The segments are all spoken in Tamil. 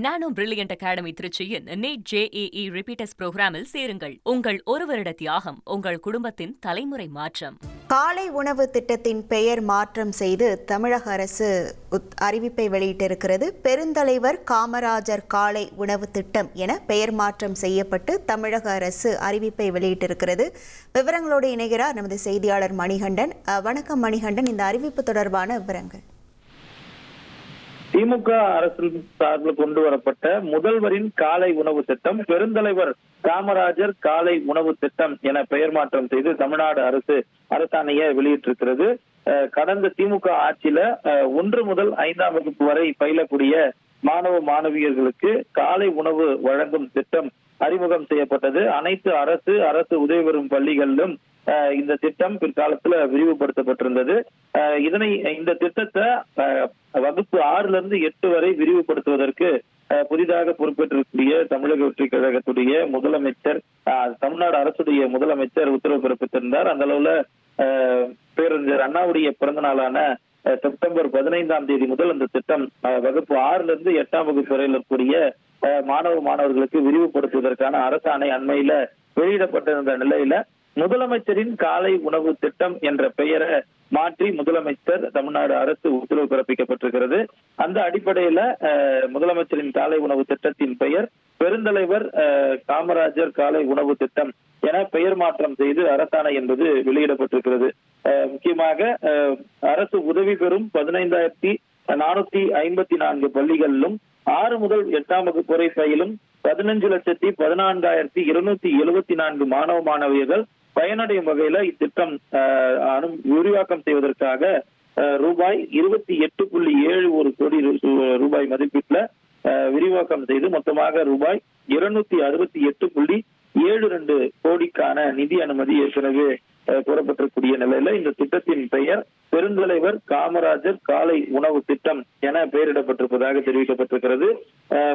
நானோ பிரில்லியன்ட் அகாடமி திருச்சியின் நீட் JEE ரிப்பீட்டர்ஸ் புரோகிராமில் சேருங்கள். உங்கள் ஒரு வருட தியாகம் உங்கள் குடும்பத்தின் தலைமுறை மாற்றம். காலை உணவு திட்டத்தின் பெயர் மாற்றம் செய்து தமிழக அரசு அறிவிப்பை வெளியிட்டிருக்கிறது. பெருந்தலைவர் காமராஜர் காலை உணவு திட்டம் என பெயர் மாற்றம் செய்யப்பட்டு தமிழக அரசு அறிவிப்பை வெளியிட்டிருக்கிறது. விவரங்களோடு இணைகிறார் நமது செய்தியாளர் மணிகண்டன். வணக்கம் மணிகண்டன், இந்த அறிவிப்பு தொடர்பான விவரங்கள். திமுக அரசின் சார்பில் கொண்டு வரப்பட்ட முதல்வரின் காலை உணவு திட்டம் பெருந்தலைவர் காமராஜர் காலை உணவு திட்டம் என பெயர் மாற்றம் செய்து தமிழ்நாடு அரசு அரசாணையை வெளியிட்டிருக்கிறது. கடந்த திமுக ஆட்சியில 1 முதல் 5ஆம் வகுப்பு வரை பயிலக்கூடிய மாணவ மாணவியர்களுக்கு காலை உணவு வழங்கும் திட்டம் அறிமுகம் செய்யப்பட்டது. அனைத்து அரசு உதவி பெறும் பள்ளிகளிலும் இந்த திட்டம் பிற்காலத்துல விரிவுபடுத்தப்பட்டிருந்தது. இந்த திட்டத்தை வகுப்பு 6ல இருந்து 8 வரை விரிவுபடுத்துவதற்கு புதிதாக பொறுப்பேற்றிருக்கூடிய தமிழக வெற்றி கழகத்துடைய முதலமைச்சர், தமிழ்நாடு அரசுடைய முதலமைச்சர் உத்தரவு பிறப்பித்திருந்தார். அந்த அளவுல பேரறிஞர் அண்ணாவுடைய பிறந்த நாளான செப்டம்பர் 15ஆம் தேதி முதல் அந்த திட்டம் வகுப்பு 6ல இருந்து 8ஆம் வகுப்பு வரையில் இருக்கக்கூடிய மாணவர்களுக்கு விரிவுபடுத்துவதற்கான அரசாணை அண்மையில வெளியிடப்பட்டிருந்த நிலையில முதலமைச்சரின் காலை உணவு திட்டம் என்ற பெயரை மாற்றி முதலமைச்சர் தமிழ்நாடு அரசு உத்தரவு பிறப்பிக்கப்பட்டிருக்கிறது. அந்த அடிப்படையில முதலமைச்சரின் காலை உணவு திட்டத்தின் பெயர் பெருந்தலைவர் காமராஜர் காலை உணவு திட்டம் என பெயர் மாற்றம் செய்து அரசாணை என்பது வெளியிடப்பட்டிருக்கிறது. முக்கியமாக அரசு உதவி பெறும் 15,454 பள்ளிகளிலும் 6 முதல் 8ஆம் வகுப்பு வரை பயிலும் 15,14,274 மாணவ மாணவியர்கள் பயனடையும் வகையில இத்திட்டம் விரிவாக்கம் செய்வதற்காக ரூபாய் 28.71 கோடி ரூபாய் மதிப்பீட்டுல விரிவாக்கம் செய்து மொத்தமாக ரூபாய் 268.72 கோடிக்கான நிதி அனுமதி ஏற்கனவே கூறப்பட்டிருக்கூடிய நிலையில இந்த திட்டத்தின் பெயர் பெருந்தலைவர் காமராஜர் காலை உணவு திட்டம் என பெயரிடப்பட்டிருப்பதாக தெரிவிக்கப்பட்டிருக்கிறது.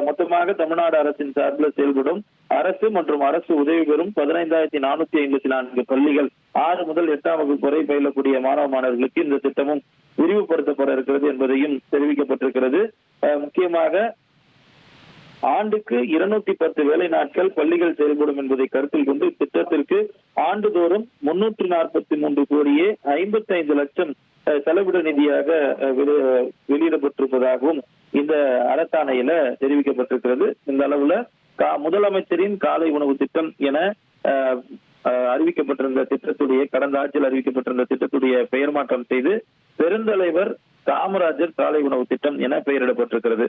மொத்தமாக தமிழ்நாடு அரசின் சார்பில் செயல்படும் அரசு மற்றும் அரசு உதவி பெறும் 15,454 பள்ளிகள் 6 முதல் 8ஆம் வகுப்பு வரை பயிலக்கூடிய மாணவ மாணவர்களுக்கு இந்த திட்டமும் விரிவுபடுத்தப்பட இருக்கிறது என்பதையும் தெரிவிக்கப்பட்டிருக்கிறது. முக்கியமாக ஆண்டுக்கு 210 வேலை நாட்கள் பள்ளிகள் செயல்படும் என்பதை கருத்தில் கொண்டு இத்திட்டத்திற்கு ஆண்டுதோறும் 343 கோடியே 55 லட்சம் செலவிட நிதியாக வெளியிடப்பட்டிருப்பதாகவும் இந்த அரசாணையில தெரிவிக்கப்பட்டிருக்கிறது. இந்த அளவுல முதலமைச்சரின் காலை உணவு திட்டம் என அறிவிக்கப்பட்டிருந்த திட்டத்துடைய கடந்த ஆட்சியில் அறிவிக்கப்பட்டிருந்த திட்டத்துடைய பெயர் மாற்றம் செய்து பெருந்தலைவர் காமராஜர் காலை உணவு திட்டம் என பெயரிடப்பட்டிருக்கிறது.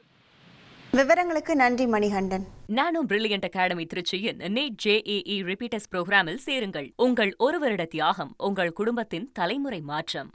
விவரங்களுக்கு நன்றி மணிகண்டன். நானோ பிரில்லியன்ட் அகாடமி திருச்சியின் நீட் JEE ரிப்பீட்டர்ஸ் புரோகிராமில் சேருங்கள். உங்கள் ஒரு வருட தியாகம் உங்கள் குடும்பத்தின் தலைமுறை மாற்றம்.